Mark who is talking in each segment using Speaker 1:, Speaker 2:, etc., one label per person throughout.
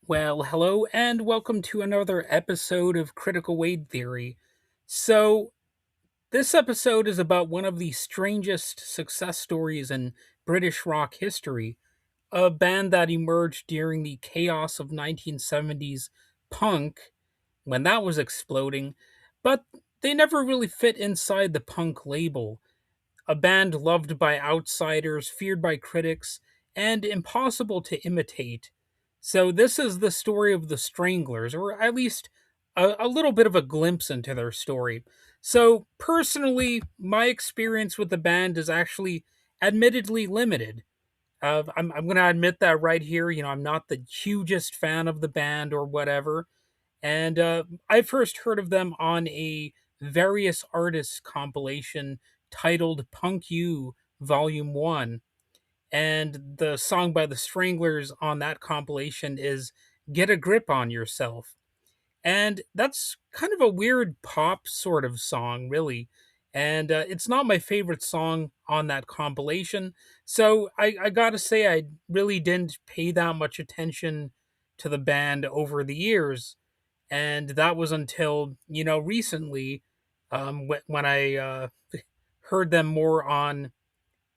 Speaker 1: Well, hello and welcome to another episode of Critical Wade Theory. So, this episode is about one of the strangest success stories in British rock history, a band that emerged during the chaos of 1970s punk when that was exploding, but they never really fit inside the punk label. A band loved by outsiders, feared by critics, and impossible to imitate. So, this is the story of the Stranglers, or at least a little bit of a glimpse into their story. So, personally, my experience with the band is actually admittedly limited. I'm going to admit that right here. I'm not the hugest fan of the band or whatever. And I first heard of them on a various artists compilation titled Punk You Volume 1. And the song by the Stranglers on that compilation is Get a Grip on Yourself. And that's kind of a weird pop sort of song, really. And it's not my favorite song on that compilation. So I gotta say, I really didn't pay that much attention to the band over the years, and that was until recently, when I heard them more on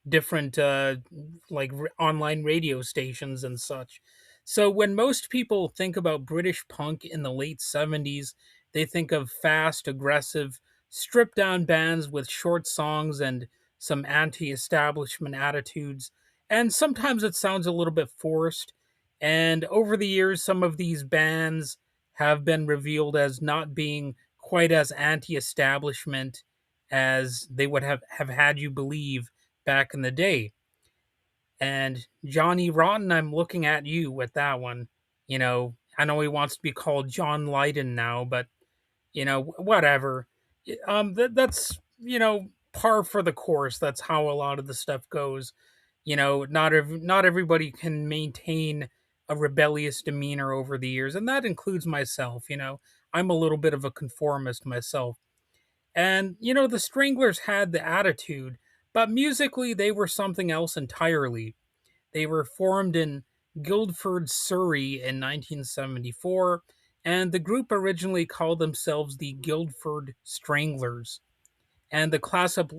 Speaker 1: different online radio stations and such. So when most people think about British punk in the late 70s, they think of fast, aggressive, stripped down bands with short songs and some anti-establishment attitudes, and sometimes it sounds a little bit forced. And over the years, some of these bands have been revealed as not being quite as anti-establishment as they would have had you believe back in the day. And Johnny Rotten, I'm looking at you with that one. I know he wants to be called John Lydon now, but whatever. That's par for the course. That's how a lot of the stuff goes. Not everybody can maintain a rebellious demeanor over the years, and that includes myself. I'm a little bit of a conformist myself. And, the Stranglers had the attitude, but musically they were something else entirely. They were formed in Guildford, Surrey in 1974, and the group originally called themselves the Guildford Stranglers. And the classic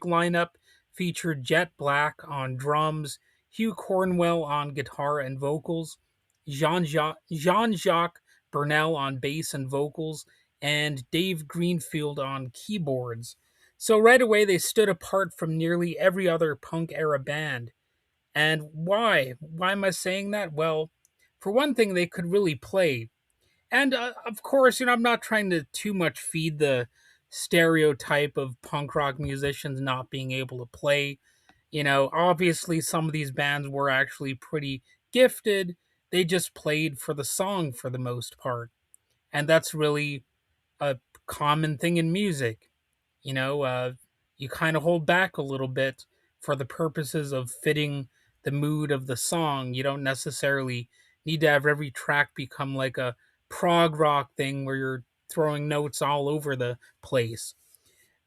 Speaker 1: lineup featured Jet Black on drums, Hugh Cornwell on guitar and vocals, Jean-Jacques Burnell on bass and vocals, and Dave Greenfield on keyboards. So right away they stood apart from nearly every other punk era band. And why? Why am I saying that? Well, for one thing, they could really play. And of course, I'm not trying to too much feed the stereotype of punk rock musicians not being able to play. Obviously, some of these bands were actually pretty gifted. They just played for the song for the most part. And that's really a common thing in music. You know, uh, you kind of hold back a little bit for the purposes of fitting the mood of the song. You don't necessarily need to have every track become like a prog rock thing where you're throwing notes all over the place.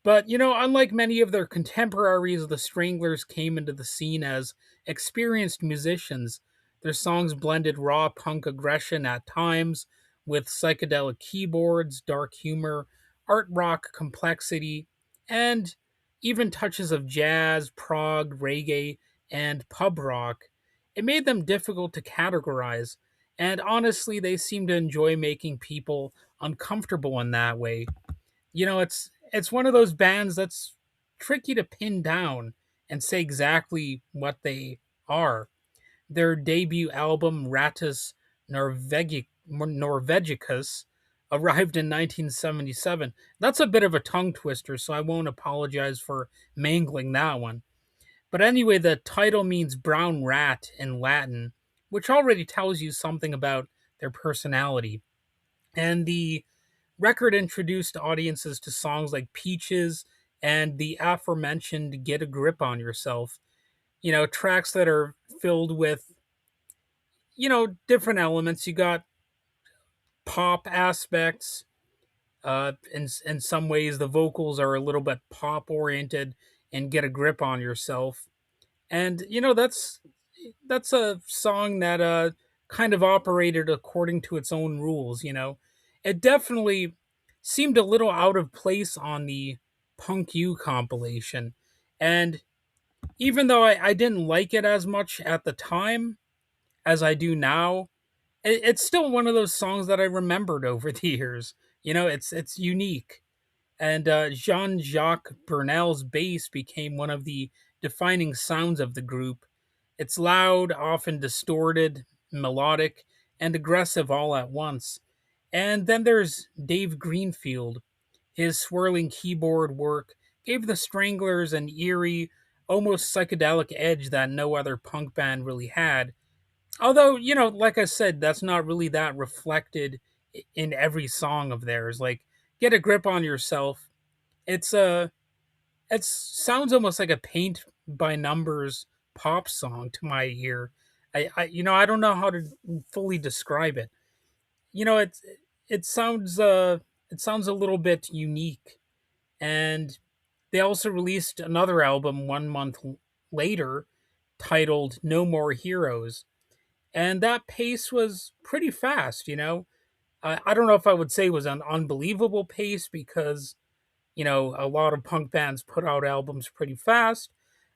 Speaker 1: But, unlike many of their contemporaries, the Stranglers came into the scene as experienced musicians. Their songs blended raw punk aggression at times with psychedelic keyboards, dark humor, art rock complexity, and even touches of jazz, prog, reggae, and pub rock. It made them difficult to categorize, and honestly, they seem to enjoy making people uncomfortable in that way. It's one of those bands that's tricky to pin down and say exactly what they are. Their debut album, Norvegicus, arrived in 1977. That's a bit of a tongue twister, so I won't apologize for mangling that one. But anyway, the title means brown rat in Latin, which already tells you something about their personality. And the record introduced audiences to songs like Peaches and the aforementioned Get a Grip on Yourself. Tracks that are filled with, different elements. You got pop aspects. In some ways, the vocals are a little bit pop oriented and Get a Grip on Yourself. And, that's a song that kind of operated according to its own rules, It definitely seemed a little out of place on the Punk U compilation. And even though I didn't like it as much at the time as I do now, it's still one of those songs that I remembered over the years. It's unique. And Jean Jacques Brunel's bass became one of the defining sounds of the group. It's loud, often distorted, melodic, and aggressive all at once. And then there's Dave Greenfield. His swirling keyboard work gave the Stranglers an eerie, almost psychedelic edge that no other punk band really had. Although, like I said, that's not really that reflected in every song of theirs. Like, Get a Grip on Yourself. It's a it sounds almost like a paint by numbers pop song to my ear. I don't know how to fully describe it. You know, it it sounds uh it sounds a little bit unique. And they also released another album 1 month later titled No More Heroes. And that pace was pretty fast. I don't know if I would say it was an unbelievable pace because a lot of punk bands put out albums pretty fast,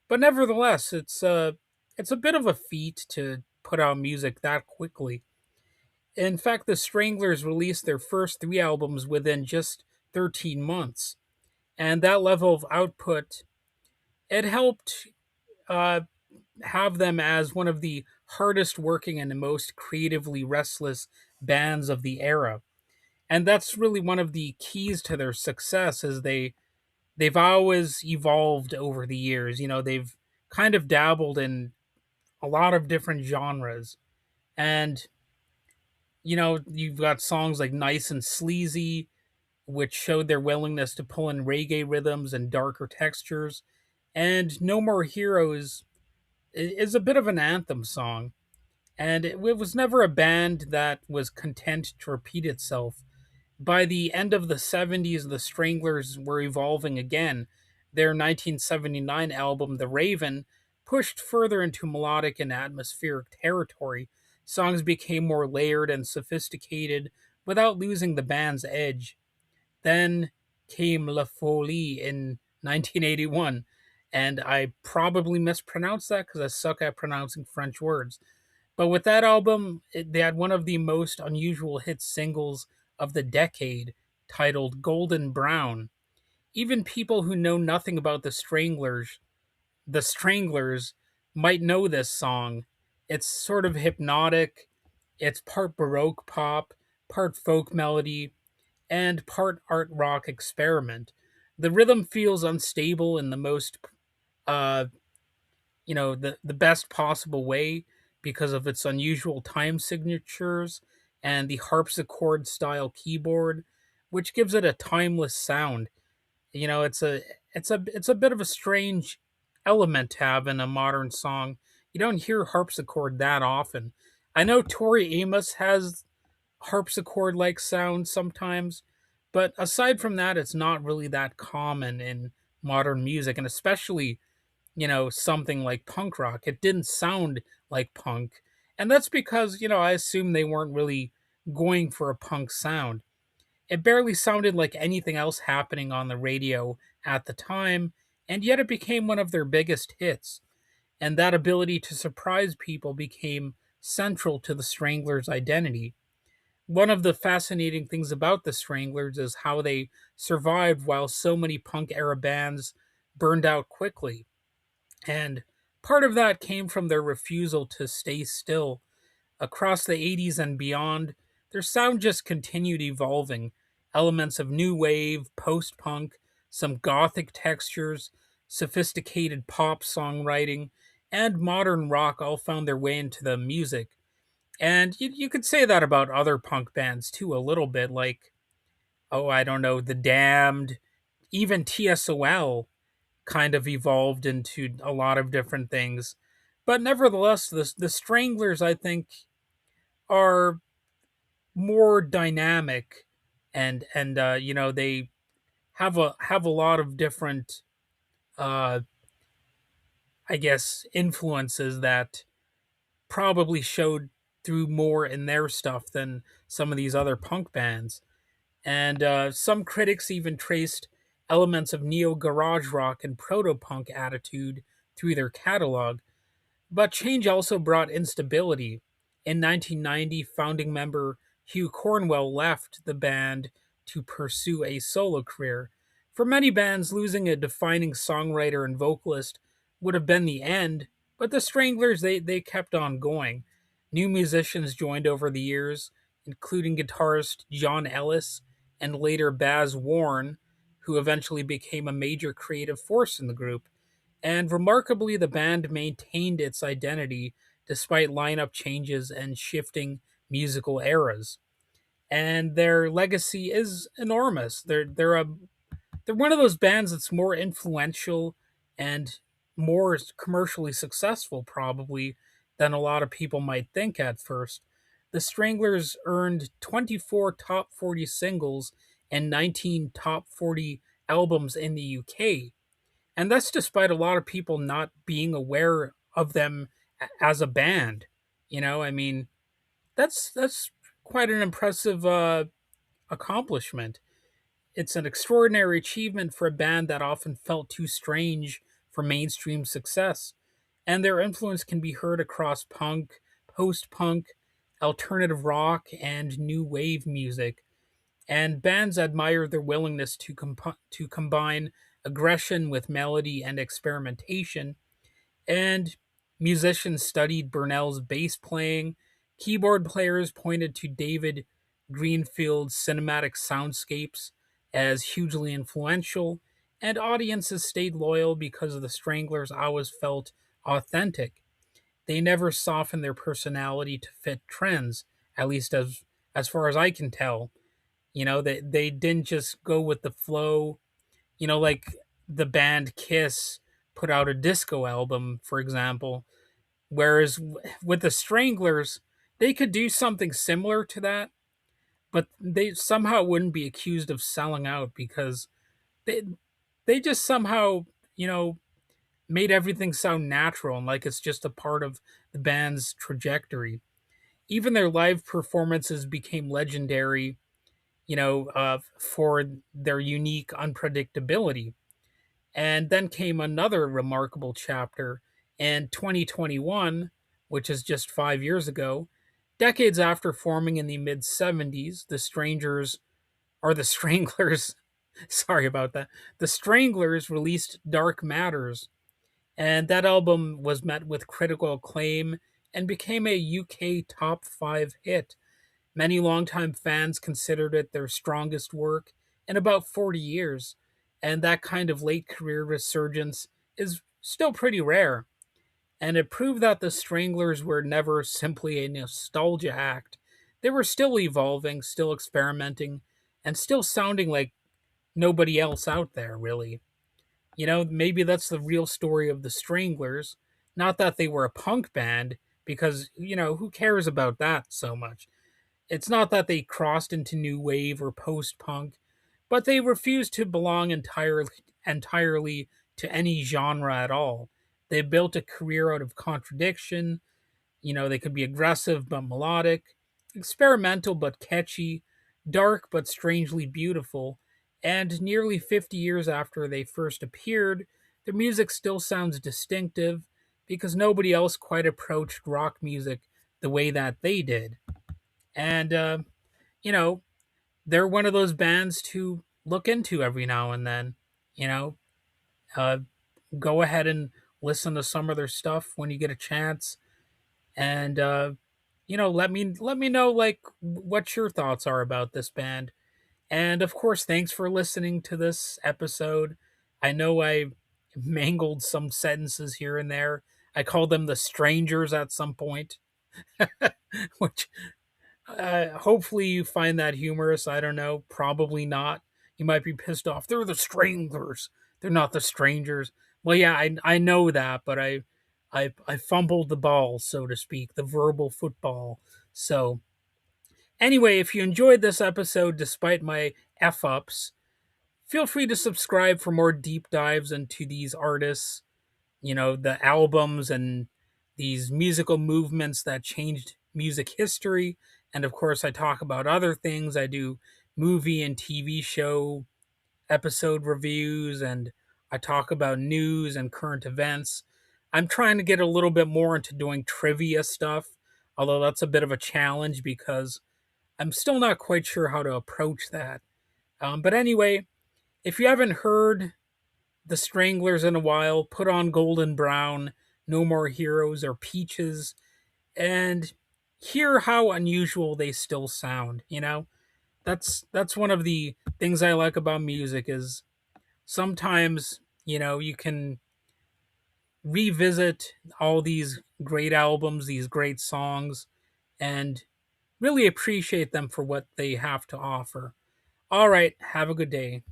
Speaker 1: but nevertheless, it's a bit of a feat to put out music that quickly. In fact, the Stranglers released their first three albums within just 13 months, and that level of output it helped uh, have them as one of the hardest working and the most creatively restless bands of the era. And that's really one of the keys to their success is they've always evolved over the years. They've kind of dabbled in a lot of different genres. And, you've got songs like Nice and Sleazy, which showed their willingness to pull in reggae rhythms and darker textures. And No More Heroes is a bit of an anthem song. And it was never a band that was content to repeat itself. By the end of the 70s, the Stranglers were evolving again. Their 1979 album, The Raven, pushed further into melodic and atmospheric territory. Songs became more layered and sophisticated without losing the band's edge. Then came La Folie in 1981, and I probably mispronounced that because I suck at pronouncing French words. But with that album, they had one of the most unusual hit singles of the decade, titled Golden Brown. Even people who know nothing about the Stranglers might know this song. It's sort of hypnotic, it's part baroque pop, part folk melody, and part art rock experiment. The rhythm feels unstable in the most uh, the best possible way because of its unusual time signatures and the harpsichord style keyboard, which gives it a timeless sound. It's a bit of a strange element to have in a modern song. You don't hear harpsichord that often. I know Tori Amos has harpsichord like sound sometimes, but aside from that, it's not really that common in modern music, and especially something like punk rock. It didn't sound like punk. And that's because, I assume they weren't really going for a punk sound. It barely sounded like anything else happening on the radio at the time, and yet it became one of their biggest hits. And that ability to surprise people became central to the Stranglers' identity. One of the fascinating things about the Stranglers is how they survived while so many punk era bands burned out quickly. And part of that came from their refusal to stay still. Across the 80s and beyond, their sound just continued evolving. Elements of new wave, post punk, some gothic textures, sophisticated pop songwriting, and modern rock all found their way into the music. And you could say that about other punk bands too, a little bit, like, oh, I don't know, The Damned, even TSOL kind of evolved into a lot of different things. But nevertheless, the Stranglers, I think, are more dynamic, and they have a lot of different, uh, I guess, influences that probably showed through more in their stuff than some of these other punk bands. And some critics even traced elements of neo garage rock and proto punk attitude through their catalog. But change also brought instability. In 1990, founding member Hugh Cornwell left the band to pursue a solo career. For many bands, losing a defining songwriter and vocalist would have been the end, but the Stranglers, they kept on going. New musicians joined over the years, including guitarist John Ellis and later Baz Warren, who eventually became a major creative force in the group. And remarkably, the band maintained its identity despite lineup changes and shifting musical eras. And their legacy is enormous. They're one of those bands that's more influential and more commercially successful probably than a lot of people might think at first. The Stranglers earned 24 top 40 singles and 19 top 40 albums in the UK, and that's despite a lot of people not being aware of them as a band. I mean, that's quite an impressive accomplishment. It's an extraordinary achievement for a band that often felt too strange for mainstream success, and their influence can be heard across punk, post-punk, alternative rock, and new wave music. And bands admire their willingness to combine aggression with melody and experimentation. And musicians studied Burnell's bass playing. Keyboard players pointed to David Greenfield's cinematic soundscapes as hugely influential. And audiences stayed loyal because the Stranglers always felt authentic. They never softened their personality to fit trends, at least as far as I can tell. They didn't just go with the flow, like the band Kiss put out a disco album, for example. Whereas with the Stranglers, they could do something similar to that, but they somehow wouldn't be accused of selling out because they they just somehow, you know, made everything sound natural and like it's just a part of the band's trajectory. Even their live performances became legendary, for their unique unpredictability. And then came another remarkable chapter in 2021, which is just 5 years ago. Decades after forming in the mid 70s, the Stranglers, sorry about that, the Stranglers released Dark Matters, and that album was met with critical acclaim and became a UK top 5 hit. Many longtime fans considered it their strongest work in about 40 years, and that kind of late career resurgence is still pretty rare. And it proved that the Stranglers were never simply a nostalgia act. They were still evolving, still experimenting, and still sounding like nobody else out there, really. Maybe that's the real story of the Stranglers. Not that they were a punk band, because, who cares about that so much? It's not that they crossed into new wave or post punk, but they refused to belong entirely to any genre at all. They built a career out of contradiction. They could be aggressive but melodic, experimental but catchy, dark but strangely beautiful. And nearly 50 years after they first appeared, their music still sounds distinctive because nobody else quite approached rock music the way that they did. And, you know, they're one of those bands to look into every now and then. You know, uh, go ahead and listen to some of their stuff when you get a chance, and let me know like what your thoughts are about this band. And of course, thanks for listening to this episode. I know I mangled some sentences here and there. I called them the Strangers at some point, which hopefully you find that humorous. I don't know. Probably not. You might be pissed off. They're the Stranglers. They're not the Strangers. Well, yeah, I know that, but I fumbled the ball, so to speak, the verbal football. So anyway, if you enjoyed this episode, despite my f ups, feel free to subscribe for more deep dives into these artists. The albums and these musical movements that changed music history, and of course, I talk about other things. I do movie and TV show episode reviews, and I talk about news and current events. I'm trying to get a little bit more into doing trivia stuff, although that's a bit of a challenge because I'm still not quite sure how to approach that. But anyway, if you haven't heard the Stranglers in a while, put on Golden Brown, No More Heroes, or Peaches, and hear how unusual they still sound. That's one of the things I like about music is sometimes you can revisit all these great albums, these great songs, and really appreciate them for what they have to offer. All right, have a good day.